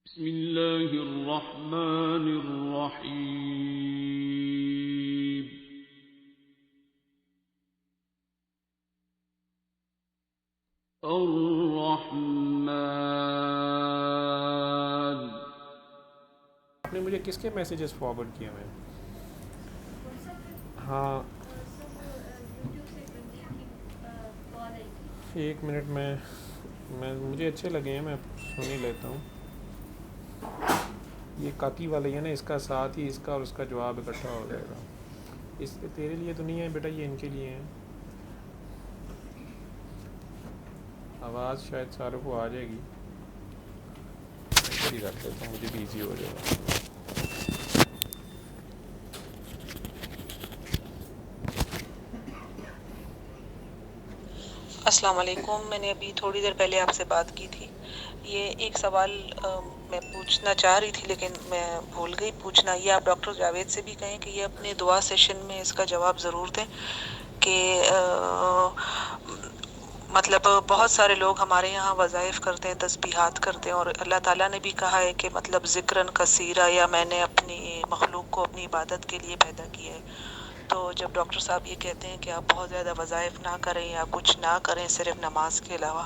بسم الله الرحمن الرحيم. الرحمن. آپ نے مجھے کس کے میسیجز فارورڈ کیے ہوئے ہیں؟ ہاں 1 منٹ میں مجھے اچھے لگے ہیں، میں سن ہی لیتا ہوں. یہ کاکی والا ہے نا، اس کا ساتھ ہی اس کا اور اس کا جواب اکٹھا ہو جائے گا. اس کے تیرے لیے تو نہیں ہے بیٹا، یہ ان کے لیے ہیں. آواز شاید ساروں کو آ جائے گی. ایسے ہی رکھ دیتا ہوں، مجھے بھی ایزی ہو جائے گا. السلام علیکم. میں نے ابھی تھوڑی دیر پہلے آپ سے بات کی تھی. یہ ایک سوال میں پوچھنا چاہ رہی تھی لیکن میں بھول گئی پوچھنا. یہ آپ ڈاکٹر جاوید سے بھی کہیں کہ یہ اپنے دعا سیشن میں اس کا جواب ضرور دیں کہ مطلب بہت سارے لوگ ہمارے یہاں وظائف کرتے ہیں، تسبیحات کرتے ہیں، اور اللہ تعالیٰ نے بھی کہا ہے کہ مطلب ذکرن کثیرہ، یا میں نے اپنی مخلوق کو اپنی عبادت کے لیے پیدا کیا ہے. تو جب ڈاکٹر صاحب یہ کہتے ہیں کہ آپ بہت زیادہ وظائف نہ کریں یا کچھ نہ کریں صرف نماز کے علاوہ،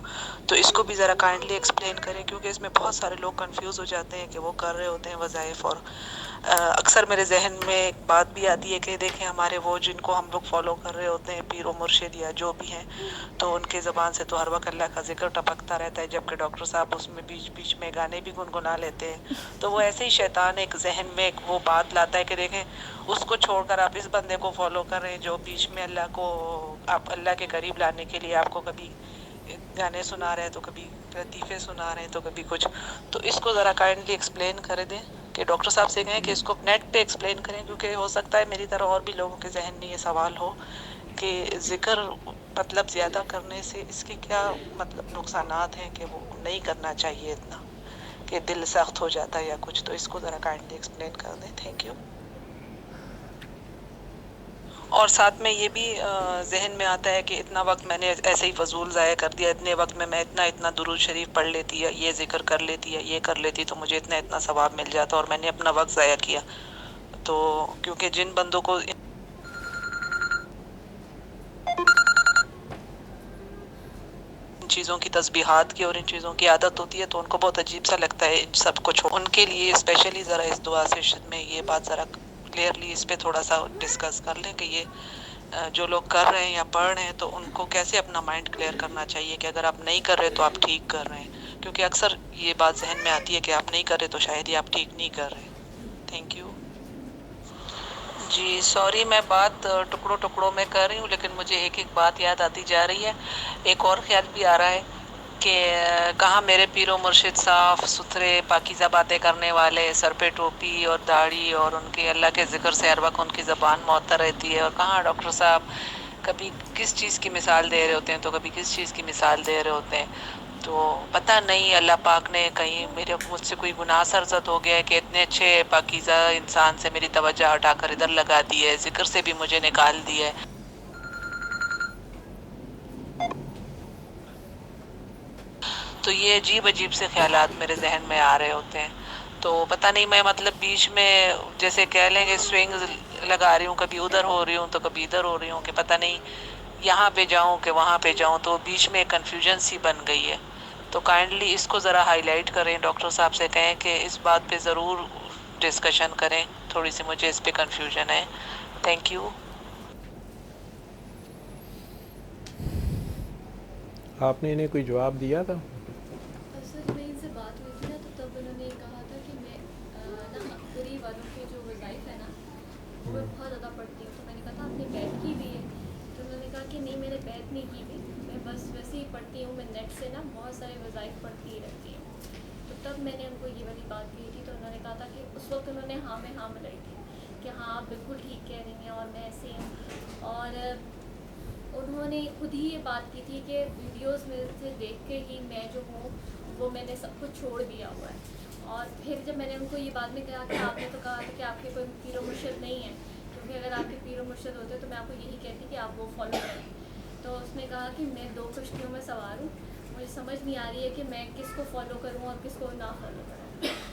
تو اس کو بھی ذرا کائنڈلی ایکسپلین کریں، کیونکہ اس میں بہت سارے لوگ کنفیوز ہو جاتے ہیں کہ وہ کر رہے ہوتے ہیں وظائف. اور اکثر میرے ذہن میں ایک بات بھی آتی ہے کہ دیکھیں ہمارے وہ جن کو ہم لوگ فالو کر رہے ہوتے ہیں، پیر و مرشد یا جو بھی ہیں، تو ان کے زبان سے تو ہر وقت اللہ کا ذکر ٹپکتا رہتا ہے، جبکہ ڈاکٹر صاحب اس میں بیچ بیچ میں گانے بھی گنگنا لیتے ہیں. تو وہ ایسے ہی شیطان ایک ذہن میں ایک وہ بات لاتا ہے کہ دیکھیں اس کو چھوڑ کر آپ اس بندے کو فالو کر رہے ہیں جو بیچ میں اللہ کو، آپ اللہ کے قریب لانے کے لیے آپ کو کبھی گانے سنا رہے ہیں، تو کبھی لطیفے سنا رہے ہیں، تو کبھی کچھ. تو اس کو ذرا کائنڈلی ایکسپلین کر دیں کہ ڈاکٹر صاحب سے کہیں کہ اس کو نیٹ پہ ایکسپلین کریں، کیونکہ ہو سکتا ہے میری طرح اور بھی لوگوں کے ذہن میں یہ سوال ہو کہ ذکر مطلب زیادہ کرنے سے اس کے کیا مطلب نقصانات ہیں، کہ وہ نہیں کرنا چاہیے اتنا، کہ دل سخت ہو جاتا ہے یا کچھ. تو اس کو ذرا کائنڈلی ایکسپلین کر دیں. Thank you. اور ساتھ میں یہ بھی ذہن میں آتا ہے کہ اتنا وقت میں نے ایسے ہی فضول ضائع کر دیا، اتنے وقت میں اتنا درود شریف پڑھ لیتی یا یہ ذکر کر لیتی یا یہ کر لیتی تو مجھے اتنا ثواب مل جاتا، اور میں نے اپنا وقت ضائع کیا. تو کیونکہ جن بندوں کو ان چیزوں کی تسبیحات کی اور ان چیزوں کی عادت ہوتی ہے، تو ان کو بہت عجیب سا لگتا ہے ان سب کو چھوڑ. ان کے لیے اسپیشلی ذرا اس دعا سیشن میں یہ بات ذرا کلیئرلی اس پہ تھوڑا سا ڈسکس کر لیں کہ یہ جو لوگ کر رہے ہیں یا پڑھ رہے ہیں تو ان کو کیسے اپنا مائنڈ کلیئر کرنا چاہیے کہ اگر آپ نہیں کر رہے تو آپ ٹھیک کر رہے ہیں. کیونکہ اکثر یہ بات ذہن میں آتی ہے کہ آپ نہیں کر رہے تو شاید ہی آپ ٹھیک نہیں کر رہے. Thank you. جی سوری، میں بات ٹکڑوں میں کر رہی ہوں، لیکن مجھے ایک ایک بات یاد آتی جا رہی ہے. ایک اور خیال بھی آ رہا ہے کہ کہاں میرے پیر و مرشد صاف ستھرے پاکیزہ باتیں کرنے والے، سر پہ ٹوپی اور داڑھی، اور ان کے اللہ کے ذکر سے ہر وقت ان کی زبان معطر رہتی ہے، اور کہاں ڈاکٹر صاحب کبھی کس چیز کی مثال دے رہے ہوتے ہیں تو کبھی کس چیز کی مثال دے رہے ہوتے ہیں. تو پتہ نہیں اللہ پاک نے کہیں مجھ سے کوئی گناہ سرزد ہو گیا ہے کہ اتنے اچھے پاکیزہ انسان سے میری توجہ ہٹا کر ادھر لگا دی ہے، ذکر سے بھی مجھے نکال دیا ہے. تو یہ عجیب عجیب سے خیالات میرے ذہن میں آ رہے ہوتے ہیں. تو پتہ نہیں میں مطلب بیچ میں جیسے کہہ لیں کہ سوئنگ لگا رہی ہوں، کبھی ادھر ہو رہی ہوں تو کبھی ادھر ہو رہی ہوں، کہ پتہ نہیں یہاں پہ جاؤں کہ وہاں پہ جاؤں، تو بیچ میں کنفیوژن سی بن گئی ہے. تو کائنڈلی اس کو ذرا ہائی لائٹ کریں، ڈاکٹر صاحب سے کہیں کہ اس بات پہ ضرور ڈسکشن کریں، تھوڑی سی مجھے اس پہ کنفیوژن ہے. Thank you. آپ نے انہیں کوئی جواب دیا تھا؟ اصل میں ان سے بات ہوئی تھی نا، تو تب انہوں نے کہا تھا کہ میں نا اختری والوں کے جو وظائف ہے نا وہ میں بہت زیادہ پڑھتی ہوں. تو میں نے کہا تھا آپ نے بیت کی بھی ہے؟ تو انہوں نے کہا کہ نہیں میں نے بیت نہیں کی بھی، میں بس ویسے ہی پڑھتی ہوں، میں نیٹ سے نا بہت سارے وظائف پڑھتی ہی رہتی ہوں. تو تب میں نے ان کو یہ والی بات کہی تھی، تو انہوں نے کہا تھا کہ اس وقت انہوں نے ہاں میں ہاں ملائی تھی کہ ہاں آپ بالکل ٹھیک کہہ رہی ہیں اور میں ایسے ہی ہوں. اور انہوں نے خود ہی یہ بات کی تھی کہ ویڈیوز میں سے دیکھ کے ہی میں جو ہوں وہ میں نے سب کچھ چھوڑ دیا ہوا ہے. اور پھر جب میں نے ان کو یہ بات میں کہا کہ آپ نے تو کہا تھا کہ آپ کے کوئی پیر و مرشد نہیں ہے، کیونکہ اگر آپ کے پیر و مرشد ہوتے تو میں آپ کو یہی کہتی کہ آپ وہ فالو کریں. تو اس نے کہا کہ میں 2 کشتیوں میں سوار ہوں، مجھے سمجھ نہیں آ رہی ہے کہ میں کس کو فالو کروں اور کس کو نہ فالو کروں.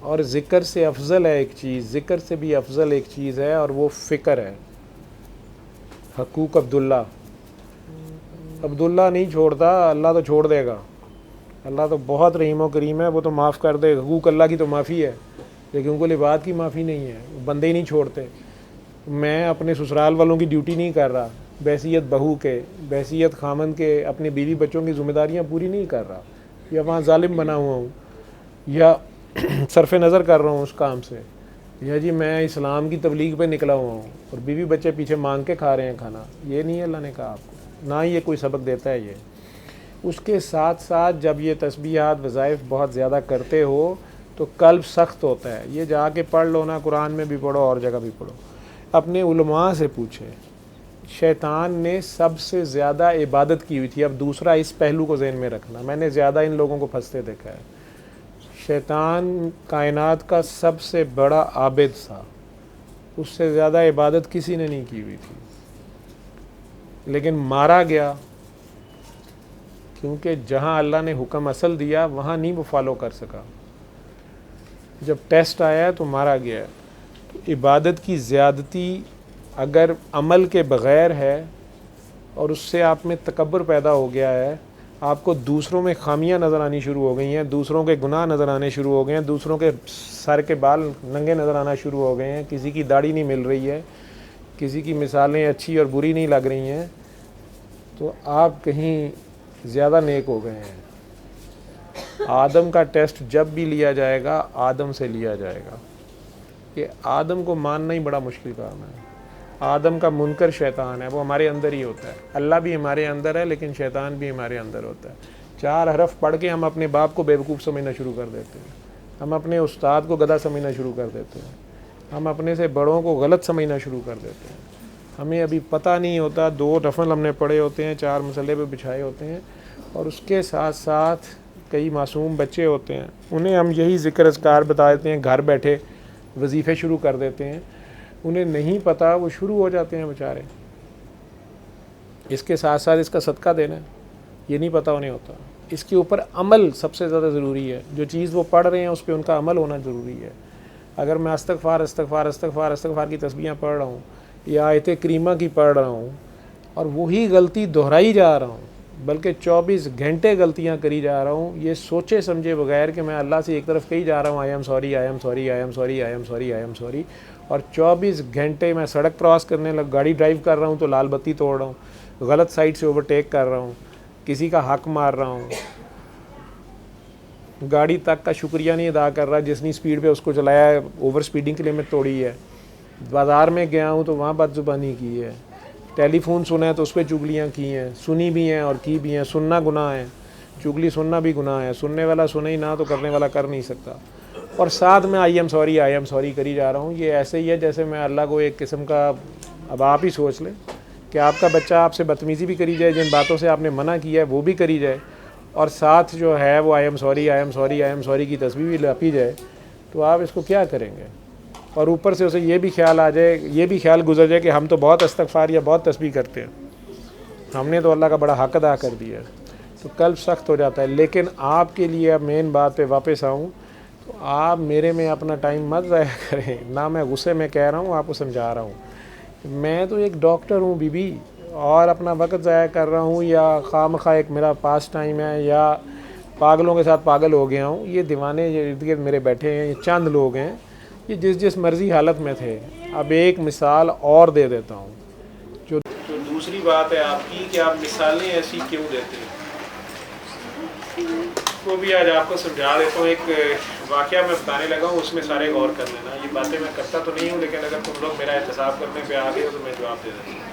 اور ذکر سے افضل ہے ایک چیز، ذکر سے بھی افضل ایک چیز ہے، اور وہ فکر ہے۔ حقوق عبداللہ، عبداللہ نہیں چھوڑتا، اللہ تو چھوڑ دے گا۔ اللہ تو بہت رحیم و کریم ہے، وہ تو معاف کر دے۔ حقوق اللہ کی تو معافی ہے، لیکن کل عباد کی معافی نہیں ہے، بندے ہی نہیں چھوڑتے۔ میں اپنے سسرال والوں کی ڈیوٹی نہیں کر رہا، بحیثیت بہو کے، بحیثیت خامن کے، اپنے بیوی بچوں کی ذمہ داریاں پوری نہیں کر رہا، یا وہاں ظالم بنا ہوا ہوں، یا صرف نظر کر رہا ہوں اس کام سے، یا جی میں اسلام کی تبلیغ پہ نکلا ہوا ہوں اور بیوی بچے پیچھے مانگ کے کھا رہے ہیں کھانا۔ یہ نہیں ہے اللہ نے کہا آپ کو، نہ ہی یہ کوئی سبق دیتا ہے یہ۔ اس کے ساتھ ساتھ جب یہ تسبیحات وظائف بہت زیادہ کرتے ہو تو قلب سخت ہوتا ہے۔ یہ جا کے پڑھ لو نا، قرآن میں بھی پڑھو اور جگہ بھی پڑھو، اپنے علماء سے پوچھیں۔ شیطان نے سب سے زیادہ عبادت کی ہوئی تھی۔ اب دوسرا اس پہلو کو ذہن میں رکھنا، میں نے زیادہ ان لوگوں کو پھنستے دیکھا ہے۔ شیطان کائنات کا سب سے بڑا عابد تھا، اس سے زیادہ عبادت کسی نے نہیں کی ہوئی تھی، لیکن مارا گیا کیونکہ جہاں اللہ نے حکم اصل دیا وہاں نہیں وہ فالو کر سکا۔ جب ٹیسٹ آیا تو مارا گیا۔ عبادت کی زیادتی اگر عمل کے بغیر ہے اور اس سے آپ میں تکبر پیدا ہو گیا ہے، آپ کو دوسروں میں خامیاں نظر آنی شروع ہو گئی ہیں، دوسروں کے گناہ نظر آنے شروع ہو گئے ہیں، دوسروں کے سر کے بال ننگے نظر آنا شروع ہو گئے ہیں، کسی کی داڑھی نہیں مل رہی ہے، کسی کی مثالیں اچھی اور بری نہیں لگ رہی ہیں، تو آپ کہیں زیادہ نیک ہو گئے ہیں۔ آدم کا ٹیسٹ جب بھی لیا جائے گا آدم سے لیا جائے گا۔ کہ آدم کو ماننا ہی بڑا مشکل کام ہے۔ آدم کا منکر شیطان ہے، وہ ہمارے اندر ہی ہوتا ہے۔ اللہ بھی ہمارے اندر ہے لیکن شیطان بھی ہمارے اندر ہوتا ہے۔ 4 حرف پڑھ کے ہم اپنے باپ کو بیوقوف سمجھنا شروع کر دیتے ہیں، ہم اپنے استاد کو گدھا سمجھنا شروع کر دیتے ہیں، ہم اپنے سے بڑوں کو غلط سمجھنا شروع کر دیتے ہیں۔ ہمیں ابھی پتہ نہیں ہوتا، 2 نفل ہم نے پڑھے ہوتے ہیں، 4 مسئلے پہ بچھائے ہوتے ہیں، اور اس کے ساتھ ساتھ کئی معصوم بچے ہوتے ہیں، انہیں ہم یہی ذکر اذکار بتا دیتے ہیں، گھر بیٹھے وظیفے شروع کر دیتے ہیں، انہیں نہیں پتہ، وہ شروع ہو جاتے ہیں بیچارے۔ اس کے ساتھ ساتھ اس کا صدقہ دینا ہے، یہ نہیں پتہ انہیں ہوتا۔ اس کے اوپر عمل سب سے زیادہ ضروری ہے، جو چیز وہ پڑھ رہے ہیں اس پہ ان کا عمل ہونا ضروری ہے۔ اگر میں استغفار استغفار استغفار استغفار کی تسبیحاں پڑھ رہا ہوں یا آیت کریمہ کی پڑھ رہا ہوں اور وہی غلطی دہرائی جا رہا ہوں، بلکہ 24 گھنٹے غلطیاں کری جا رہا ہوں، یہ سوچے سمجھے بغیر کہ میں اللہ سے ایک طرف کہی جا رہا ہوں I am sorry I am sorry I am sorry I am sorry I am sorry, اور 24 گھنٹے میں سڑک کراس کرنے گاڑی ڈرائیو کر رہا ہوں تو لال بتی توڑ رہا ہوں، غلط سائڈ سے اوورٹیک کر رہا ہوں، کسی کا حق مار رہا ہوں، گاڑی تک کا شکریہ نہیں ادا کر رہا جس نے اسپیڈ پہ اس کو چلایا ہے، اوور اسپیڈنگ کی لمٹ توڑی ہے، بازار میں گیا ہوں تو وہاں بد زبانی کی ہے، ٹیلی فون سنا ہے تو اس پہ چگلیاں کی ہیں، سنی بھی ہیں اور کی بھی ہیں، سننا گناہ ہے، چگلی سننا بھی گناہ ہے، سننے والا سنے ہی نہ تو کرنے والا کر نہیں سکتا، اور ساتھ میں آئی ایم سوری کری جا رہا ہوں۔ یہ ایسے ہی ہے جیسے میں اللہ کو ایک قسم کا، اب آپ ہی سوچ لیں کہ آپ کا بچہ آپ سے بدتمیزی بھی کری جائے، جن باتوں سے آپ نے منع کیا ہے وہ بھی کری جائے، اور ساتھ جو ہے وہ آئی ایم سوری کی تسبیح بھی لپی جائے، تو آپ اس کو کیا کریں گے؟ اور اوپر سے اسے یہ بھی خیال آ جائے، یہ بھی خیال گزر جائے کہ ہم تو بہت استغفار یا بہت تسبیح کرتے ہیں، ہم نے تو اللہ کا بڑا حق ادا کر دیا ہے، تو قلب سخت ہو جاتا ہے۔ لیکن آپ کے لیے اب مین بات پہ واپس آؤں تو آپ میرے میں اپنا ٹائم مت ضائع کریں، نہ میں غصے میں کہہ رہا ہوں، آپ کو سمجھا رہا ہوں، میں تو ایک ڈاکٹر ہوں بی بی، اور اپنا وقت ضائع کر رہا ہوں، یا خواہ مخواہ ایک میرا پاس ٹائم ہے، یا پاگلوں کے ساتھ پاگل ہو گیا ہوں۔ یہ دیوانے جو ارد گرد میرے بیٹھے ہیں، یہ چند لوگ ہیں، یہ جس مرضی حالت میں تھے۔ اب ایک مثال اور دے دیتا ہوں، جو دوسری بات ہے آپ کی کہ آپ مثالیں ایسی کیوں دیتے ہیں، وہ بھی آج آپ کو سمجھا دیتا ہوں۔ ایک واقعہ میں بتانے لگا ہوں، اس میں سارے غور کر لینا۔ یہ باتیں میں کرتا تو نہیں ہوں، لیکن اگر تم لوگ میرا احتساب کرنے پہ آ گئے ہو تو میں جواب دے دیتا ہوں۔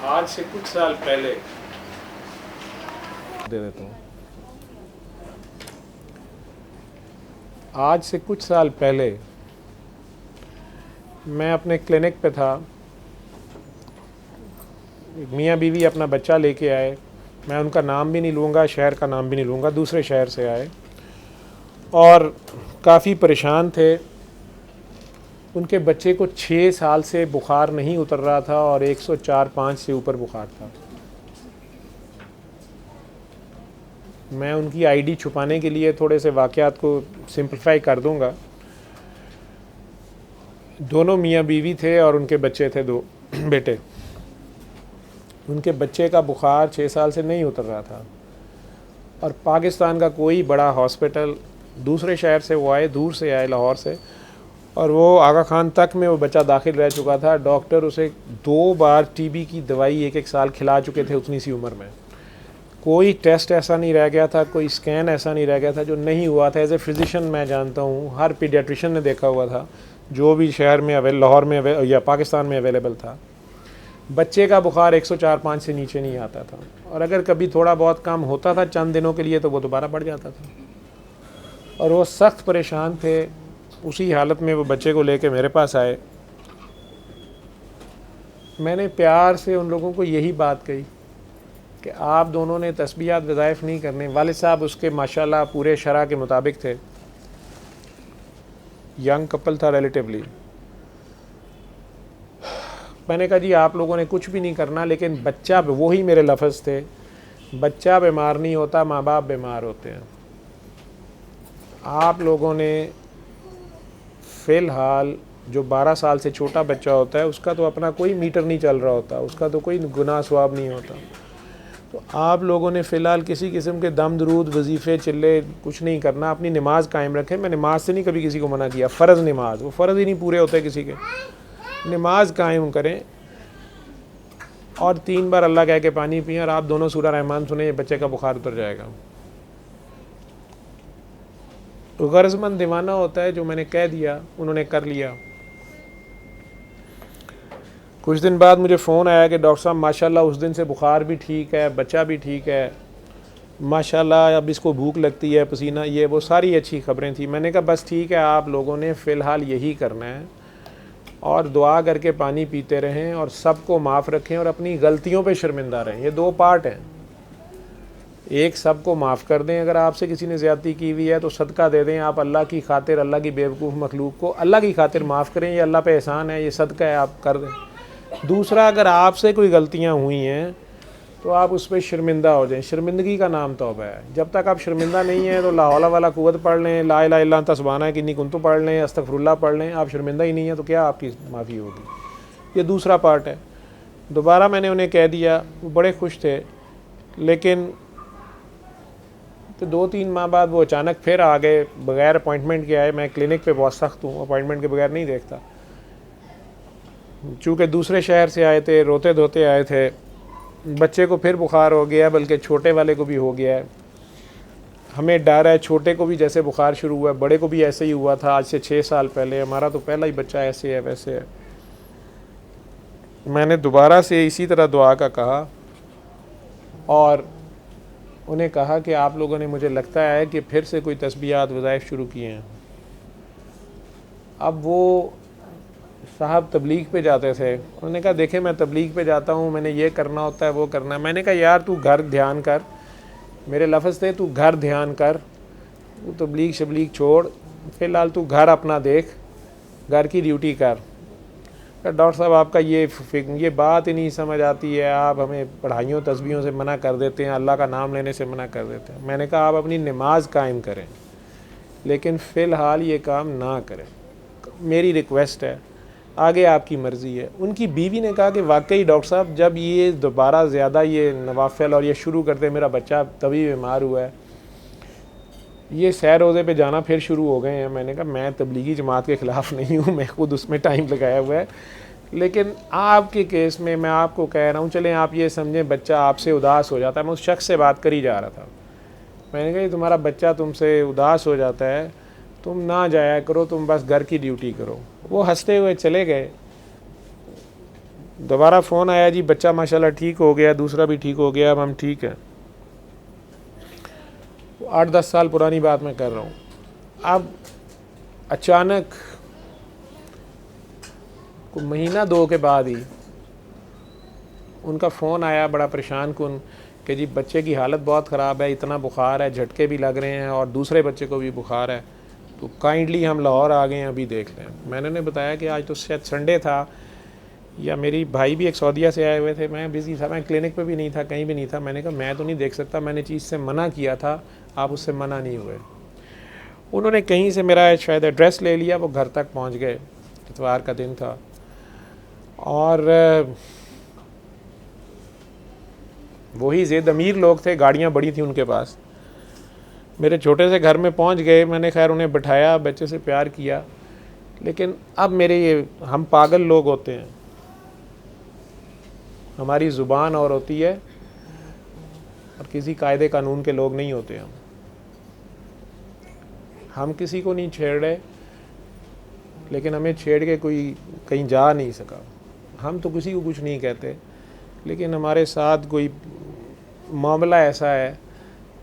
آج سے کچھ سال پہلے دے دیتا ہوں آج سے کچھ سال پہلے میں اپنے کلینک پہ تھا، میاں بیوی اپنا بچہ لے کے آئے، میں ان کا نام بھی نہیں لوں گا، شہر کا نام بھی نہیں لوں گا، دوسرے شہر سے آئے اور کافی پریشان تھے۔ ان کے بچے کو 6 سال سے بخار نہیں اتر رہا تھا اور 104-105 سے اوپر بخار تھا۔ میں ان کی آئی ڈی چھپانے کے لیے تھوڑے سے واقعات کو سمپلیفائی کر دوں گا. دونوں میاں بیوی تھے اور ان کے بچے تھے 2 بیٹے. ان کے بچے کا بخار 6 سال سے نہیں اتر رہا تھا اور پاکستان کا کوئی بڑا ہاسپٹل دوسرے شہر سے وہ آئے, دور سے آئے, لاہور سے, اور وہ آغا خان تک میں وہ بچہ داخل رہ چکا تھا. ڈاکٹر اسے 2 بار ٹی بی کی دوائی 1 سال کھلا چکے تھے اتنی سی عمر میں. کوئی ٹیسٹ ایسا نہیں رہ گیا تھا, کوئی اسکین ایسا نہیں رہ گیا تھا جو نہیں ہوا تھا. ایز اے فزیشین میں جانتا ہوں, ہر پیڈیاٹریشین نے دیکھا ہوا تھا جو بھی شہر میں لاہور میں یا پاکستان میں اویلیبل تھا. بچے کا بخار 104-105 سے نیچے نہیں آتا تھا, اور اگر کبھی تھوڑا بہت کم ہوتا تھا چند دنوں کے لیے تو وہ دوبارہ بڑھ جاتا تھا, اور وہ سخت پریشان تھے. اسی حالت میں وہ بچے کو لے کے میرے پاس آئے. میں نے پیار سے ان لوگوں کو یہی بات کہی کہ آپ دونوں نے تسبیحات وظائف نہیں کرنے. والد صاحب اس کے ماشاءاللہ پورے شرع کے مطابق تھے, ینگ کپل تھا ریلیٹیولی. میں نے کہا جی آپ لوگوں نے کچھ بھی نہیں کرنا, لیکن بچہ, وہی میرے لفظ تھے, بچہ بیمار نہیں ہوتا, ماں باپ بیمار ہوتے ہیں. آپ لوگوں نے فی الحال جو 12 سال سے چھوٹا بچہ ہوتا ہے اس کا تو اپنا کوئی میٹر نہیں چل رہا ہوتا, اس کا تو کوئی گناہ ثواب نہیں ہوتا. تو آپ لوگوں نے فی الحال کسی قسم کے دم درود وظیفے چلے کچھ نہیں کرنا, اپنی نماز قائم رکھیں. میں نماز سے نہیں کبھی کسی کو منع کیا, فرض نماز, وہ فرض ہی نہیں پورے ہوتے کسی کے. نماز قائم کریں اور 3 بار اللہ کہہ کے پانی پئیں, اور آپ دونوں سورہ رحمان سنیں, یہ بچے کا بخار اتر جائے گا. غرض مند دیوانہ ہوتا ہے, جو میں نے کہہ دیا انہوں نے کر لیا. کچھ دن بعد مجھے فون آیا کہ ڈاکٹر صاحب ماشاءاللہ اس دن سے بخار بھی ٹھیک ہے, بچہ بھی ٹھیک ہے, ماشاءاللہ اب اس کو بھوک لگتی ہے, پسینہ, یہ وہ ساری اچھی خبریں تھیں. میں نے کہا بس ٹھیک ہے, آپ لوگوں نے فی الحال یہی کرنا ہے, اور دعا کر کے پانی پیتے رہیں, اور سب کو معاف رکھیں, اور اپنی غلطیوں پہ شرمندہ رہیں. یہ 2 پارٹ ہیں. ایک, سب کو معاف کر دیں, اگر آپ سے کسی نے زیادتی کی ہوئی ہے تو صدقہ دے دیں. آپ اللہ کی خاطر, اللہ کی بیوقوف مخلوق کو اللہ کی خاطر معاف کریں, یہ اللہ پہ احسان ہے, یہ صدقہ ہے, آپ کر دیں. دوسرا, اگر آپ سے کوئی غلطیاں ہوئی ہیں تو آپ اس پہ شرمندہ ہو جائیں. شرمندگی کا نام توبہ ہے. جب تک آپ شرمندہ نہیں ہیں تو لا حول ولا قوت پڑھ لیں, لا الہ الا انت سبحانک انی کنت پڑھ لیں, استغفر اللہ پڑھ لیں. آپ شرمندہ ہی نہیں ہیں تو کیا آپ کی معافی ہوگی. یہ دوسرا پارٹ ہے. دوبارہ میں نے انہیں کہہ دیا, وہ بڑے خوش تھے, لیکن تو 2-3 ماہ بعد وہ اچانک پھر آ گئے بغیر اپوائنٹمنٹ کے آئے. میں کلینک پہ بہت سخت ہوں, اپوائنٹمنٹ کے بغیر نہیں دیکھتا. چونکہ دوسرے شہر سے آئے تھے, روتے دھوتے آئے تھے. بچے کو پھر بخار ہو گیا, بلکہ چھوٹے والے کو بھی ہو گیا ہے. ہمیں ڈر ہے, چھوٹے کو بھی جیسے بخار شروع ہوا ہے, بڑے کو بھی ایسے ہی ہوا تھا آج سے 6 سال پہلے. ہمارا تو پہلا ہی بچہ ایسے ہے ویسے ہے. میں نے دوبارہ سے اسی طرح دعا کا کہا, اور انہیں کہا کہ آپ لوگوں نے, مجھے لگتا ہے کہ پھر سے کوئی تسبیحات وظائف شروع کیے ہیں. اب وہ صاحب تبلیغ پہ جاتے تھے, انہوں نے کہا دیکھیں میں تبلیغ پہ جاتا ہوں, میں نے یہ کرنا ہوتا ہے, وہ کرنا ہے. میں نے کہا یار تو گھر دھیان کر, میرے لفظ تھے تو گھر دھیان کر, تو تبلیغ شبلیغ چھوڑ, فی الحال تو گھر اپنا دیکھ, گھر کی ڈیوٹی کر. ڈاکٹر صاحب آپ کا یہ بات ہی نہیں سمجھ آتی ہے, آپ ہمیں پڑھائیوں تسبیحوں سے منع کر دیتے ہیں, اللہ کا نام لینے سے منع کر دیتے ہیں. میں نے کہا آپ اپنی نماز قائم کریں, لیکن فی الحال یہ کام نہ کریں, میری ریکویسٹ ہے, آگے آپ کی مرضی ہے. ان کی بیوی نے کہا کہ واقعی ڈاکٹر صاحب جب یہ دوبارہ زیادہ یہ نوافل اور یہ شروع کرتے, میرا بچہ تبھی بیمار ہوا ہے, یہ سیر روزے پہ جانا پھر شروع ہو گئے ہیں. میں نے کہا میں تبلیغی جماعت کے خلاف نہیں ہوں, میں خود اس میں ٹائم لگایا ہوا ہے, لیکن آپ کے کیس میں میں آپ کو کہہ رہا ہوں, چلیں آپ یہ سمجھیں بچہ آپ سے اداس ہو جاتا ہے. میں اس شخص سے بات کر ہی جا رہا تھا. میں نے کہا یہ تمہارا بچہ تم سے اداس ہو جاتا ہے, تم نہ جایا کرو, تم بس گھر کی ڈیوٹی کرو. وہ ہنستے ہوئے چلے گئے. دوبارہ فون آیا, جی بچہ ماشاءاللہ ٹھیک ہو گیا, دوسرا بھی ٹھیک ہو گیا, اب ہم ٹھیک ہیں. 8-10 سال پرانی بات میں کر رہا ہوں. اب اچانک مہینہ 2 کے بعد ہی ان کا فون آیا بڑا پریشان کن کہ جی بچے کی حالت بہت خراب ہے, اتنا بخار ہے, جھٹکے بھی لگ رہے ہیں, اور دوسرے بچے کو بھی بخار ہے, تو کائنڈلی ہم لاہور آ گئے ہیں, ابھی دیکھ لیں. میں نے بتایا کہ آج تو شاید سنڈے تھا, یا میری بھائی بھی ایک سعودیہ سے آئے ہوئے تھے, میں بزی تھا, میں کلینک پہ بھی نہیں تھا, کہیں بھی نہیں تھا. میں نے کہا میں تو نہیں دیکھ سکتا, میں نے چیز سے منع کیا تھا, آپ اس سے منع نہیں ہوئے. انہوں نے کہیں سے میرا شاید ایڈریس لے لیا, وہ گھر تک پہنچ گئے, اتوار کا دن تھا, اور وہی زید امیر لوگ تھے, گاڑیاں بڑی تھیں ان کے پاس. میرے چھوٹے سے گھر میں پہنچ گئے, میں نے خیر انہیں بٹھایا, بچے سے پیار کیا. لیکن اب میرے یہ ہم پاگل لوگ ہوتے ہیں, ہماری زبان اور ہوتی ہے اور کسی قاعدے قانون کے لوگ نہیں ہوتے. ہم کسی کو نہیں چھیڑ رہے, لیکن ہمیں چھیڑ کے کوئی کہیں جا نہیں سکا. ہم تو کسی کو کچھ نہیں کہتے, لیکن ہمارے ساتھ کوئی معاملہ ایسا ہے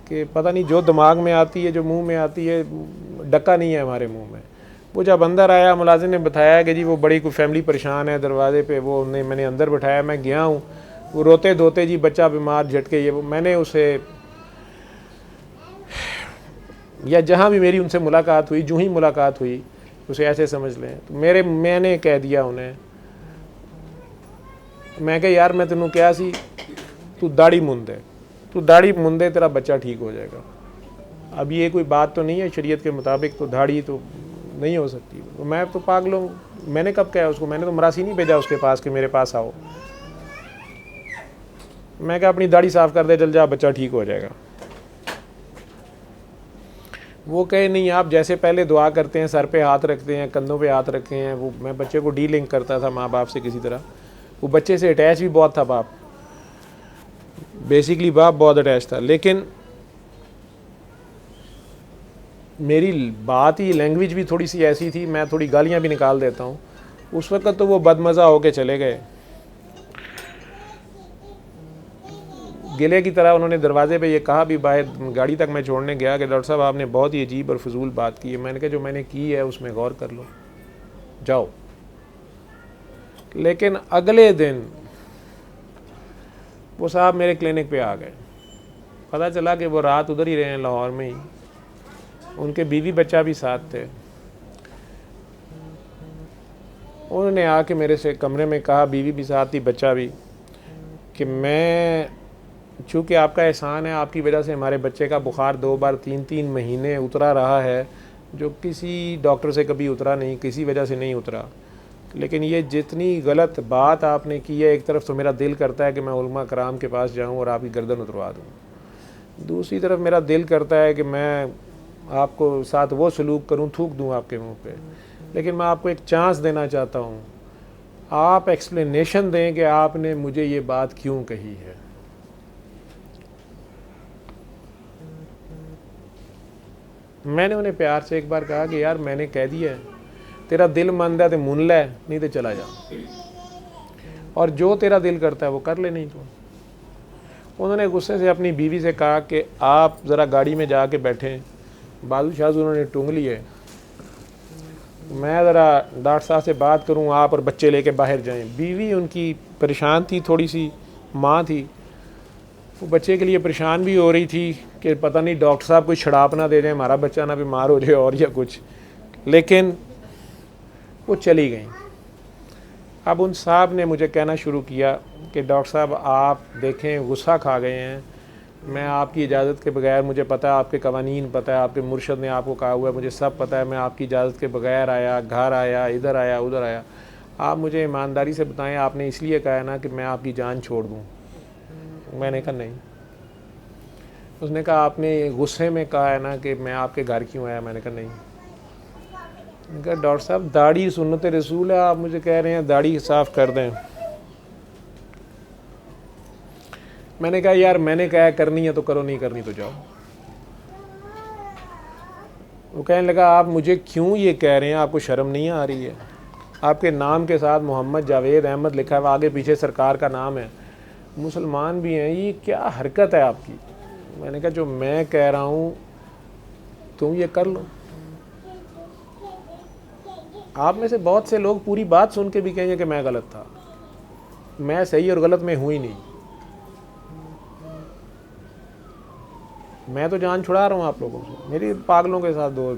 کہ پتہ نہیں جو دماغ میں آتی ہے, جو منہ میں آتی ہے, ڈکا نہیں ہے ہمارے منہ میں. وہ جب اندر آیا, ملازم نے بتایا کہ جی وہ بڑی کوئی فیملی پریشان ہے دروازے پہ, وہ میں نے اندر بٹھایا, میں گیا ہوں, وہ روتے دھوتے جی بچہ بیمار, جھٹکے یہ وہ. میں نے اسے, یا جہاں بھی میری ان سے ملاقات ہوئی, جو ہی ملاقات ہوئی, اسے ایسے سمجھ لیں تو میں نے کہہ دیا انہیں, میں کہ یار میں تینوں کیا سی, تو داڑھی مندے, تو داڑھی مندے, تیرا بچہ ٹھیک ہو جائے گا. اب یہ کوئی بات تو نہیں ہے شریعت کے مطابق, تو داڑھی تو نہیں ہو سکتی. میں تو پاگل ہوں, میں نے کب کہا اس کو, میں نے تو مراسی نہیں بھیجا اس کے پاس کہ میرے پاس آؤ. میں کہا اپنی داڑھی صاف کر دے, چل جا, بچہ ٹھیک ہو جائے گا. وہ کہے نہیں, آپ جیسے پہلے دعا کرتے ہیں, سر پہ ہاتھ رکھتے ہیں, کندھوں پہ ہاتھ رکھے ہیں. وہ میں بچے کو ڈی لنک کرتا تھا ماں باپ سے کسی طرح. وہ بچے سے اٹیچ بھی بہت تھا باپ, بیسیکلی باپ بہت اٹیچ تھا. لیکن میری بات ہی, لینگویج بھی تھوڑی سی ایسی تھی, میں تھوڑی گالیاں بھی نکال دیتا ہوں. اس وقت تو وہ بدمزہ ہو کے چلے گئے, گلے کی طرح. انہوں نے دروازے پہ یہ کہا بھی, باہر گاڑی تک میں چھوڑنے گیا, کہ ڈاکٹر صاحب آپ نے بہت ہی عجیب اور فضول بات کی ہے. میں نے کہا جو میں نے کی ہے اس میں غور کر لو, جاؤ. لیکن اگلے دن وہ صاحب میرے کلینک پہ آ گئے. پتہ چلا کہ وہ رات ادھر ہی رہے ہیں لاہور میں ہی, ان کے بیوی بچہ بھی ساتھ تھے. انہوں نے آ کے میرے سے کمرے میں کہا, بیوی بھی ساتھ تھی, بچہ بھی, کہ میں, چونکہ آپ کا احسان ہے, آپ کی وجہ سے ہمارے بچے کا بخار 2 بار 3 مہینے اترا رہا ہے, جو کسی ڈاکٹر سے کبھی اترا نہیں, کسی وجہ سے نہیں اترا. لیکن یہ جتنی غلط بات آپ نے کی ہے, ایک طرف تو میرا دل کرتا ہے کہ میں علماء کرام کے پاس جاؤں اور آپ کی گردن اتروا دوں, دوسری طرف میرا دل کرتا ہے کہ میں آپ کو ساتھ وہ سلوک کروں, تھوک دوں آپ کے منہ پہ. لیکن میں آپ کو ایک چانس دینا چاہتا ہوں, آپ ایکسپلینیشن دیں کہ آپ نے مجھے یہ بات کیوں کہی ہے. میں نے انہیں پیار سے ایک بار کہا کہ یار میں نے کہہ دیا ہے, تیرا دل مند ہے تو من لے, نہیں تو چلا جا, اور جو تیرا دل کرتا ہے وہ کر لے, نہیں تو. انہوں نے غصے سے اپنی بیوی سے کہا کہ آپ ذرا گاڑی میں جا کے بیٹھیں, بازو شاز انہوں نے ٹونگ لیے, میں ذرا ڈاکٹر صاحب سے بات کروں, آپ اور بچے لے کے باہر جائیں. بیوی ان کی پریشان تھی, تھوڑی سی ماں تھی, وہ بچے کے لیے پریشان بھی ہو رہی تھی کہ پتہ نہیں ڈاکٹر صاحب کوئی چھڑاپ نہ دے دیں, ہمارا بچہ نہ بیمار ہو جائے اور یا کچھ. لیکن وہ چلی گئیں. اب ان صاحب نے مجھے کہنا شروع کیا کہ ڈاکٹر صاحب آپ دیکھیں غصہ کھا گئے ہیں, میں آپ کی اجازت کے بغیر, مجھے پتہ ہے آپ کے قوانین پتہ ہے, آپ کے مرشد نے آپ کو کہا ہوا ہے, مجھے سب پتہ ہے, میں آپ کی اجازت کے بغیر آیا, گھر آیا, ادھر آیا, ادھر آیا. آپ مجھے ایمانداری سے بتائیں, آپ نے اس لیے کہا ہے نا کہ میں آپ کی جان چھوڑ دوں. میں نے کہا نہیں. اس نے کہا آپ نے غصے میں کہا ہے نا کہ میں آپ کے گھر کیوں آیا. میں نے کہا نہیں. میں نے کہا ڈاکٹر صاحب داڑھی سنت رسول ہے, آپ مجھے کہہ رہے ہیں داڑھی صاف کر دیں. میں نے کہا یار میں نے کہا کرنی ہے تو کرو, نہیں کرنی تو جاؤ. وہ کہنے لگا آپ مجھے کیوں یہ کہہ رہے ہیں, آپ کو شرم نہیں آ رہی ہے, آپ کے نام کے ساتھ محمد جاوید احمد لکھا ہے, آگے پیچھے سرکار کا نام ہے, مسلمان بھی ہیں, یہ کیا حرکت ہے آپ کی. میں نے کہا جو میں کہہ رہا ہوں تم یہ کر لو. آپ میں سے بہت سے لوگ پوری بات سن کے بھی کہیں گے کہ میں غلط تھا, میں صحیح اور غلط میں ہوں ہی نہیں. میں تو جان چھڑا رہا ہوں آپ لوگوں سے, میری پاگلوں کے ساتھ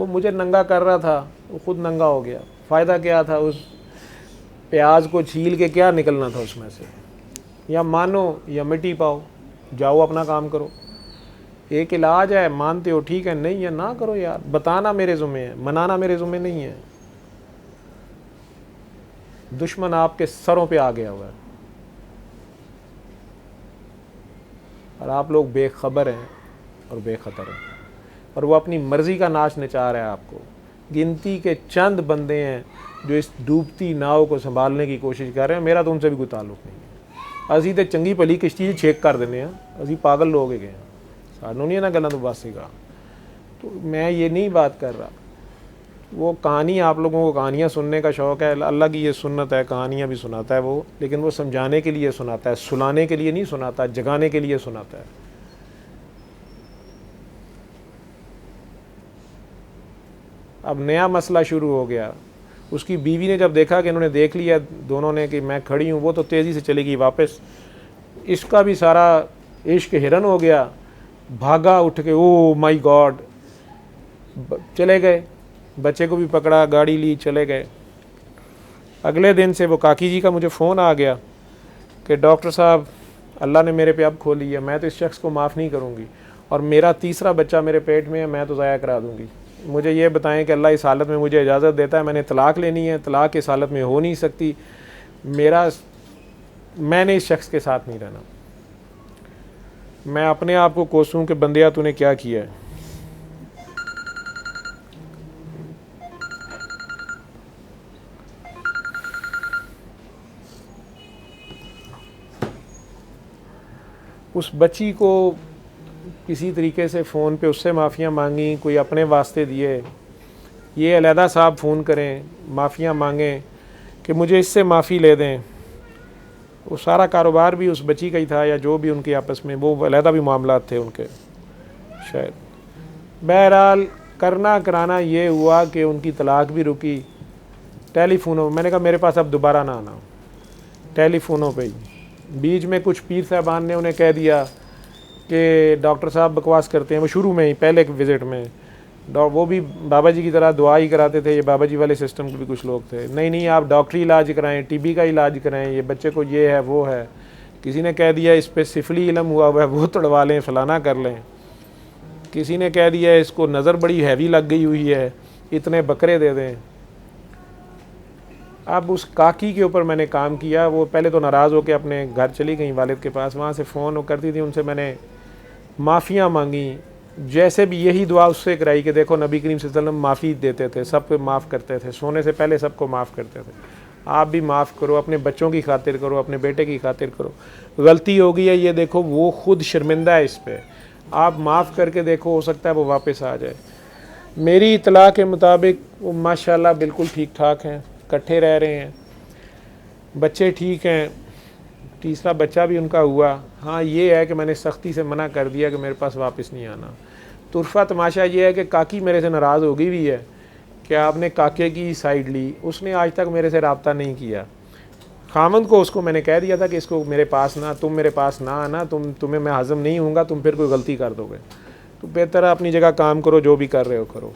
وہ مجھے ننگا کر رہا تھا، وہ خود ننگا ہو گیا. فائدہ کیا تھا؟ اس پیاز کو چھیل کے کیا نکلنا تھا اس میں سے؟ یا مانو یا مٹی پاؤ، جاؤ اپنا کام کرو. ایک علاج ہے، مانتے ہو ٹھیک ہے، نہیں ہے نہ کرو یار. بتانا میرے ذمہ ہے، منانا میرے ذمہ نہیں ہے. دشمن آپ کے سروں پہ آ گیا ہوا ہے اور آپ لوگ بے خبر ہیں اور بے خطر ہیں، اور وہ اپنی مرضی کا ناچ نچا رہا ہے آپ کو. گنتی کے چند بندے ہیں جو اس ڈوبتی ناؤ کو سنبھالنے کی کوشش کر رہے ہیں. میرا تو ان سے بھی کوئی تعلق نہیں ہے. اسی تے چنگی پلی کشتی چھیک کر دینے ہیں، اسی پاگل لوگ گئے ہیں، سانوں نہیں ہے نا گلوں تو بس گا. تو میں یہ نہیں بات کر رہا. وہ کہانی، آپ لوگوں کو کہانیاں سننے کا شوق ہے، اللہ کی یہ سنت ہے، کہانیاں بھی سناتا ہے وہ، لیکن وہ سمجھانے کے لیے سناتا ہے، سلانے کے لیے نہیں سناتا، جگانے کے لیے سناتا ہے. اب نیا مسئلہ شروع ہو گیا. اس کی بیوی نے جب دیکھا کہ انہوں نے دیکھ لیا دونوں نے کہ میں کھڑی ہوں، وہ تو تیزی سے چلے گی واپس. اس کا بھی سارا عشق ہرن ہو گیا، بھاگا اٹھ کے، او مائی گاڈ، چلے گئے. بچے کو بھی پکڑا، گاڑی لی، چلے گئے. اگلے دن سے وہ کاکی جی کا مجھے فون آ گیا کہ ڈاکٹر صاحب اللہ نے میرے پہ اب کھولی ہے، میں تو اس شخص کو معاف نہیں کروں گی، اور میرا تیسرا بچہ میرے پیٹ میں ہے، میں تو ضائع کرا دوں گی. مجھے یہ بتائیں کہ اللہ اس حالت میں مجھے اجازت دیتا ہے؟ میں نے طلاق لینی ہے، طلاق اس حالت میں ہو نہیں سکتی. میں نے اس شخص کے ساتھ نہیں رہنا. میں اپنے آپ کو کوسوں کہ بندیا تو نے کیا کیا ہے. اس بچی کو کسی طریقے سے فون پہ اس سے معافیاں مانگیں، کوئی اپنے واسطے دیے. یہ علیحدہ صاحب فون کریں، معافیاں مانگیں کہ مجھے اس سے معافی لے دیں. وہ سارا کاروبار بھی اس بچی کا ہی تھا، یا جو بھی ان کے آپس میں وہ علیحدہ بھی معاملات تھے ان کے شاید. بہرحال کرنا کرانا یہ ہوا کہ ان کی طلاق بھی رکی. ٹیلی فونوں، میں نے کہا میرے پاس اب دوبارہ نہ آنا، ٹیلی فونوں پہ ہی. بیچ میں کچھ پیر صاحبان نے انہیں کہہ دیا کہ ڈاکٹر صاحب بکواس کرتے ہیں. وہ شروع میں ہی پہلے وزٹ میں وہ بھی بابا جی کی طرح دعا ہی کراتے تھے. یہ بابا جی والے سسٹم کے بھی کچھ لوگ تھے، نہیں آپ ڈاکٹری علاج کرائیں، ٹی بی کا علاج کرائیں، یہ بچے کو یہ ہے وہ ہے. کسی نے کہہ دیا اس پہ سفلی علم ہوا ہوا ہے، وہ تڑوا لیں، فلانا کر لیں. کسی نے کہہ دیا اس کو نظر بڑی ہیوی لگ گئی ہوئی ہے، اتنے بکرے دے دیں. اب اس کاکی کے اوپر میں نے کام کیا. وہ پہلے تو ناراض ہو کے اپنے گھر چلی گئیں والد کے پاس. وہاں سے فون کرتی تھی، ان سے میں نے معافیاں مانگی. جیسے بھی یہی دعا اس سے کرائی کہ دیکھو نبی کریم صلی اللہ علیہ وسلم معافی دیتے تھے، سب کو معاف کرتے تھے، سونے سے پہلے سب کو معاف کرتے تھے. آپ بھی معاف کرو، اپنے بچوں کی خاطر کرو، اپنے بیٹے کی خاطر کرو. غلطی ہو گئی ہے، یہ دیکھو وہ خود شرمندہ ہے اس پہ، آپ معاف کر کے دیکھو، ہو سکتا ہے وہ واپس آ جائے. میری اطلاع کے مطابق وہ ماشاءاللہ بالکل ٹھیک ٹھاک ہیں، کٹھے رہ رہے ہیں، بچے ٹھیک ہیں. تیسرا بچہ بھی ان کا ہوا. ہاں یہ ہے کہ میں نے سختی سے منع کر دیا کہ میرے پاس واپس نہیں آنا. طرفہ تماشا یہ ہے کہ کاکی میرے سے ناراض ہو گئی بھی ہے کہ آپ نے کاکے کی سائیڈ لی. اس نے آج تک میرے سے رابطہ نہیں کیا. خامند کو اس کو میں نے کہہ دیا تھا کہ اس کو میرے پاس نہ، تم میرے پاس نہ آنا، تمہیں میں ہضم نہیں ہوں گا، تم پھر کوئی غلطی کر دو گے. تو بہتر ہے اپنی جگہ کام کرو، جو بھی کر رہے ہو کرو.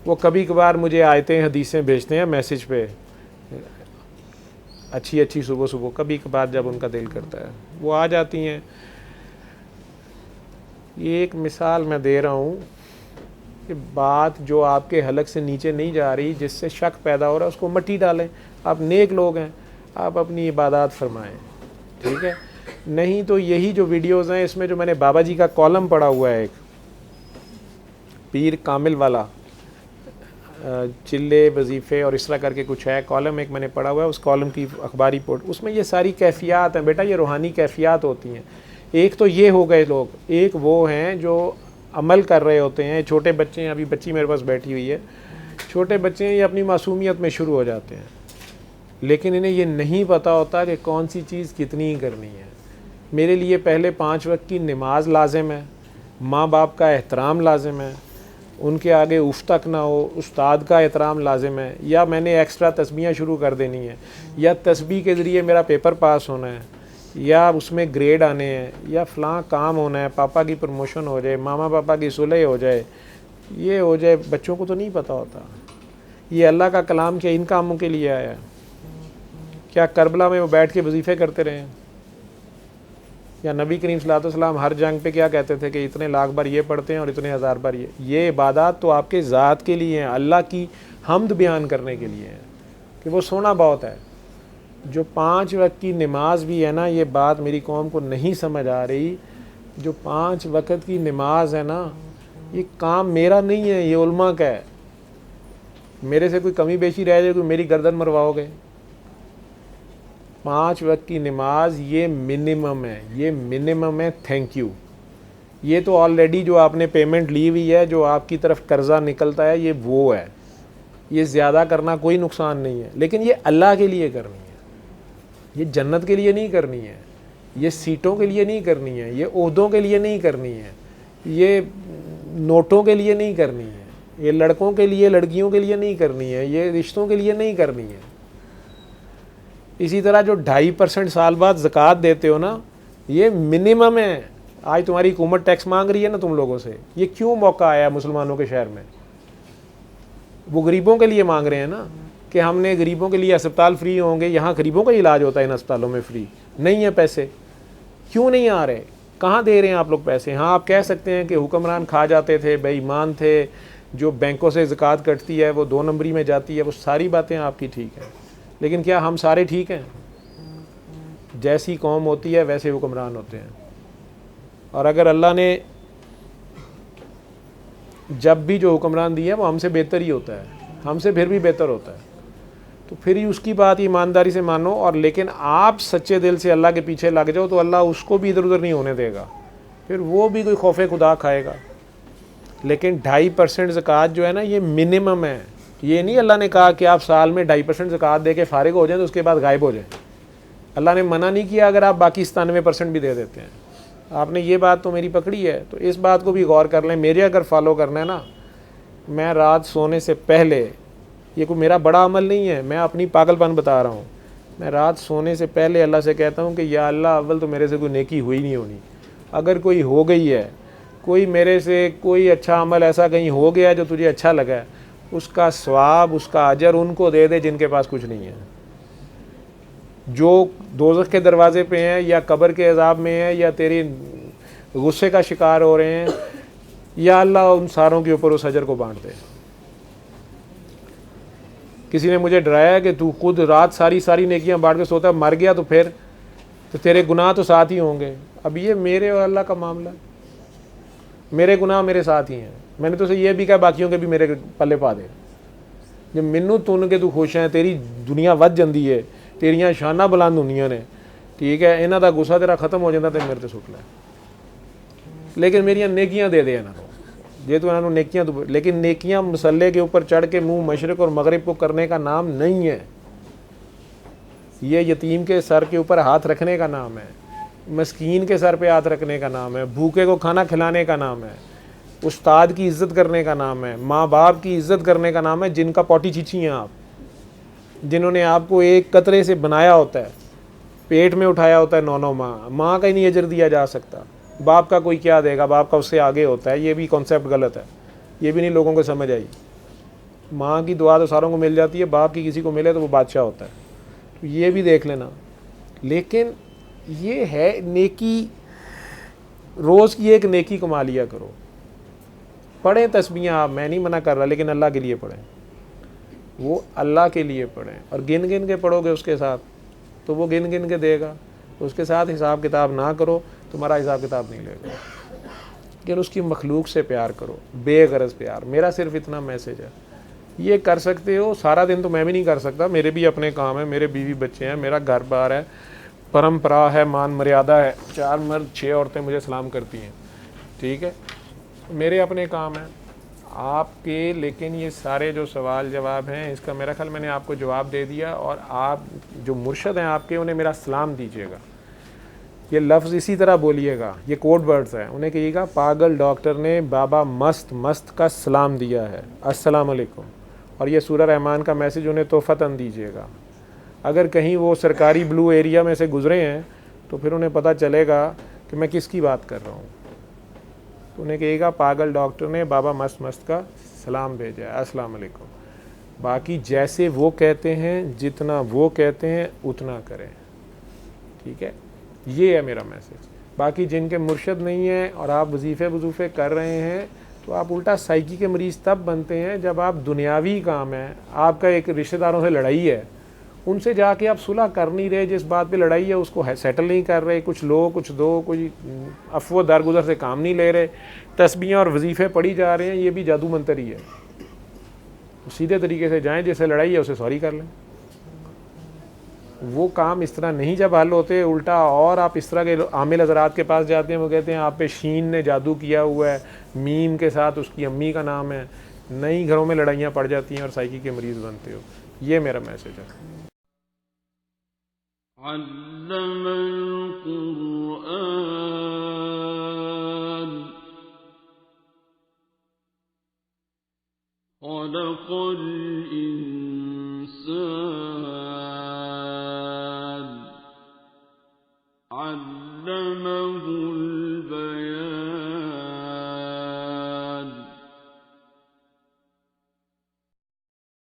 وہ کبھی کبھار مجھے آیتیں حدیثیں بھیجتے ہیں میسج پہ، اچھی صبح کبھی کبھار جب ان کا دل کرتا ہے وہ آ جاتی ہیں. یہ ایک مثال میں دے رہا ہوں کہ بات جو آپ کے حلق سے نیچے نہیں جا رہی، جس سے شک پیدا ہو رہا ہے، اس کو مٹی ڈالیں. آپ نیک لوگ ہیں، آپ اپنی عبادات فرمائیں، ٹھیک ہے. نہیں تو یہی جو ویڈیوز ہیں، اس میں جو میں نے بابا جی کا کالم پڑھا ہوا ہے، ایک پیر کامل والا، چلے وظیفے اور اس طرح کر کے کچھ ہے کالم، ایک میں نے پڑھا ہوا ہے. اس کالم کی اخباری پوٹ، اس میں یہ ساری کیفیات ہیں. بیٹا یہ روحانی کیفیات ہوتی ہیں. ایک تو یہ ہو گئے لوگ، ایک وہ ہیں جو عمل کر رہے ہوتے ہیں. چھوٹے بچے ہیں، ابھی بچی میرے پاس بیٹھی ہوئی ہے، چھوٹے بچے ہیں، یہ اپنی معصومیت میں شروع ہو جاتے ہیں، لیکن انہیں یہ نہیں پتہ ہوتا کہ کون سی چیز کتنی کرنی ہے. میرے لیے پہلے 5 وقت کی نماز لازم ہے، ماں باپ کا احترام لازم ہے، ان کے آگے اف تک نہ ہو، استاد کا احترام لازم ہے، یا میں نے ایکسٹرا تسبیحیں شروع کر دینی ہے، یا تسبیح کے ذریعے میرا پیپر پاس ہونا ہے، یا اس میں گریڈ آنے ہیں، یا فلاں کام ہونا ہے، پاپا کی پروموشن ہو جائے، ماما پاپا کی صلح ہو جائے. یہ ہو جائے. بچوں کو تو نہیں پتہ ہوتا یہ اللہ کا کلام کیا ان کاموں کے لیے آیا ہے. کیا کربلا میں وہ بیٹھ کے وظیفے کرتے رہے ہیں؟ یا نبی کریم صلی اللہ علیہ وسلم ہر جنگ پہ کیا کہتے تھے کہ اتنے لاکھ بار یہ پڑھتے ہیں اور اتنے ہزار بار یہ عبادات تو آپ کے ذات کے لیے ہیں, اللہ کی حمد بیان کرنے کے لیے ہیں کہ وہ سونا بہت ہے. جو 5 وقت کی نماز بھی ہے نا, یہ بات میری قوم کو نہیں سمجھ آ رہی. جو 5 وقت کی نماز ہے نا, یہ کام میرا نہیں ہے, یہ علماء کا ہے. میرے سے کوئی کمی بیشی رہ جائے, کوئی میری گردن مرواؤ گے. 5 وقت کی نماز یہ منیمم ہے, یہ منیمم ہے. Thank you. یہ تو آلریڈی جو آپ نے پیمنٹ لی ہوئی ہے, جو آپ کی طرف قرضہ نکلتا ہے, یہ وہ ہے. یہ زیادہ کرنا کوئی نقصان نہیں ہے, لیکن یہ اللہ کے لیے کرنی ہے. یہ جنت کے لیے نہیں کرنی ہے, یہ سیٹوں کے لیے نہیں کرنی ہے, یہ عہدوں کے لیے نہیں کرنی ہے, یہ نوٹوں کے لیے نہیں کرنی ہے, یہ لڑکوں کے لیے لڑکیوں کے لیے نہیں کرنی ہے, یہ رشتوں کے لیے نہیں کرنی ہے. اسی طرح جو 2.5% سال بعد زکوٰۃ دیتے ہو نا, یہ منیمم ہے. آج تمہاری حکومت ٹیکس مانگ رہی ہے نا تم لوگوں سے, یہ کیوں موقع آیا مسلمانوں کے شہر میں؟ وہ غریبوں کے لیے مانگ رہے ہیں نا کہ ہم نے غریبوں کے لیے اسپتال فری ہوں گے. یہاں غریبوں کا علاج ہوتا ہے ان اسپتالوں میں فری, نہیں ہے پیسے. کیوں نہیں آ رہے؟ کہاں دے رہے ہیں آپ لوگ پیسے؟ ہاں آپ کہہ سکتے ہیں کہ حکمران کھا جاتے تھے, بے ایمان تھے, جو بینکوں سے زکوٰۃ کٹتی ہے وہ 2 نمبری میں جاتی ہے, وہ ساری باتیں آپ کی ٹھیک ہیں, لیکن کیا ہم سارے ٹھیک ہیں؟ جیسی قوم ہوتی ہے ویسے حکمران ہوتے ہیں. اور اگر اللہ نے جب بھی جو حکمران دی ہے وہ ہم سے بہتر ہی ہوتا ہے, ہم سے پھر بھی بہتر ہوتا ہے, تو پھر ہی اس کی بات ایمانداری سے مانو. اور لیکن آپ سچے دل سے اللہ کے پیچھے لگ جاؤ تو اللہ اس کو بھی ادھر ادھر نہیں ہونے دے گا, پھر وہ بھی کوئی خوف خدا کھائے گا. لیکن 2.5% زکوٰۃ جو ہے نا, یہ منیمم ہے. یہ نہیں اللہ نے کہا کہ آپ سال میں 2.5% زکوٰۃ دے کے فارغ ہو جائیں تو اس کے بعد غائب ہو جائیں. اللہ نے منع نہیں کیا اگر آپ باقی 97% بھی دے دیتے ہیں. آپ نے یہ بات تو میری پکڑی ہے, تو اس بات کو بھی غور کر لیں. میرے اگر فالو کرنا ہے نا, میں رات سونے سے پہلے, یہ کوئی میرا بڑا عمل نہیں ہے, میں اپنی پاگل پن بتا رہا ہوں, میں رات سونے سے پہلے اللہ سے کہتا ہوں کہ یا اللہ اول تو میرے سے کوئی نیکی ہوئی نہیں ہونی, اگر کوئی ہو گئی ہے, کوئی میرے سے کوئی اچھا عمل ایسا کہیں ہو گیا جو تجھے اچھا لگا ہے, اس کا ثواب, اس کا اجر ان کو دے دے جن کے پاس کچھ نہیں ہے, جو دوزخ کے دروازے پہ ہیں یا قبر کے عذاب میں ہیں یا تیری غصے کا شکار ہو رہے ہیں. یا اللہ ان ساروں کے اوپر اس اجر کو بانٹ دے. کسی نے مجھے ڈرایا کہ تو خود رات ساری نیکیاں بانٹ کے سوتا ہے, مر گیا تو پھر تو تیرے گناہ تو ساتھ ہی ہوں گے. اب یہ میرے اور اللہ کا معاملہ, میرے گناہ میرے ساتھ ہی ہیں. میں نے تو اسے یہ بھی کہا باقیوں کے بھی میرے پلے پا دے. جب منو تن کے تو خوش ہیں, تیری دنیا ود جاندی ہے, تیریاں شانہ بلند ہونیاں نے, ٹھیک ہے, انہاں دا غصہ تیرا ختم ہو جاتا تے میرے تے سٹ لے, لیکن میریاں نیکیاں دے دے انہاں کو, جے تو انہاں نوں نیکیاں تو, لیکن نیکیاں مسلے کے اوپر چڑھ کے منہ مشرق اور مغرب کو کرنے کا نام نہیں ہے. یہ یتیم کے سر کے اوپر ہاتھ رکھنے کا نام ہے, مسکین کے سر پہ ہاتھ رکھنے کا نام ہے, بھوکے کو کھانا کھلانے کا نام ہے, استاد کی عزت کرنے کا نام ہے, ماں باپ کی عزت کرنے کا نام ہے, جن کا پوٹی چیچی ہیں آپ, جنہوں نے آپ کو ایک قطرے سے بنایا ہوتا ہے, پیٹ میں اٹھایا ہوتا ہے 9 ماہ. ماں کا ہی نہیں اجر دیا جا سکتا, باپ کا کوئی کیا دے گا, باپ کا اس سے آگے ہوتا ہے. یہ بھی کانسیپٹ غلط ہے, یہ بھی نہیں لوگوں کو سمجھ آئی. ماں کی دعا تو ساروں کو مل جاتی ہے, باپ کی کسی کو ملے تو وہ بادشاہ ہوتا ہے. تو یہ بھی دیکھ لینا. لیکن یہ ہے نیکی, روز کی ایک نیکی کما لیا کرو. پڑھیں تسبیحاں آپ, میں نہیں منع کر رہا, لیکن اللہ کے لیے پڑھیں, وہ اللہ کے لیے پڑھیں, اور گن گن کے پڑھو گے اس کے ساتھ تو وہ گن گن کے دے گا. اس کے ساتھ حساب کتاب نہ کرو, تمہارا حساب کتاب نہیں لے گا. لیکن اس کی مخلوق سے پیار کرو, بے غرض پیار. میرا صرف اتنا میسج ہے, یہ کر سکتے ہو. سارا دن تو میں بھی نہیں کر سکتا, میرے بھی اپنے کام ہیں, میرے بیوی بچے ہیں, میرا گھر بار ہے, پرمپرا ہے, مان مریادہ ہے, 4 مرد 6 عورتیں مجھے سلام کرتی ہیں, ٹھیک ہے, میرے اپنے کام ہیں آپ کے. لیکن یہ سارے جو سوال جواب ہیں, اس کا میرا خیال میں نے آپ کو جواب دے دیا. اور آپ جو مرشد ہیں آپ کے, انہیں میرا سلام دیجیے گا. یہ لفظ اسی طرح بولیے گا, یہ کوڈ ورڈز ہیں, انہیں کہیے گا پاگل ڈاکٹر نے بابا مست کا سلام دیا ہے, السلام علیکم. اور یہ سورہ رحمان کا میسج انہیں تحفتاً دیجیے گا. اگر کہیں وہ سرکاری بلو ایریا میں سے گزرے ہیں تو پھر انہیں پتہ چلے گا کہ میں کس کی بات کر رہا ہوں. تو انہیں کہے گا پاگل ڈاکٹر نے بابا مست مست کا سلام بھیجا ہے، السلام علیکم. باقی جیسے وہ کہتے ہیں، جتنا وہ کہتے ہیں اتنا کریں. ٹھیک ہے، یہ ہے میرا میسج. باقی جن کے مرشد نہیں ہیں اور آپ وظیفے کر رہے ہیں تو آپ الٹا سائیکی کے مریض تب بنتے ہیں جب آپ دنیاوی کام ہے، آپ کا ایک رشتہ داروں سے لڑائی ہے، ان سے جا کے آپ صلح کر نہیں رہے، جس بات پہ لڑائی ہے اس کو سیٹل نہیں کر رہے، کچھ لو کچھ دو، کوئی عفو درگزر سے کام نہیں لے رہے، تسبیحیں اور وظیفے پڑھی جا رہے ہیں، یہ بھی جادو منتر ہی ہے. سیدھے طریقے سے جائیں، جس سے لڑائی ہے اسے سوری کر لیں. وہ کام اس طرح نہیں جب حل ہوتے، الٹا اور آپ اس طرح کے عامل حضرات کے پاس جاتے ہیں، وہ کہتے ہیں آپ پہ شین نے جادو کیا ہوا ہے، میم کے ساتھ اس کی امی کا نام ہے، نئی گھروں میں لڑائیاں پڑ جاتی ہیں اور سائیکی کے مریض بنتے ہو. یہ میرا میسج ہے. علم القرآن خلق الإنسان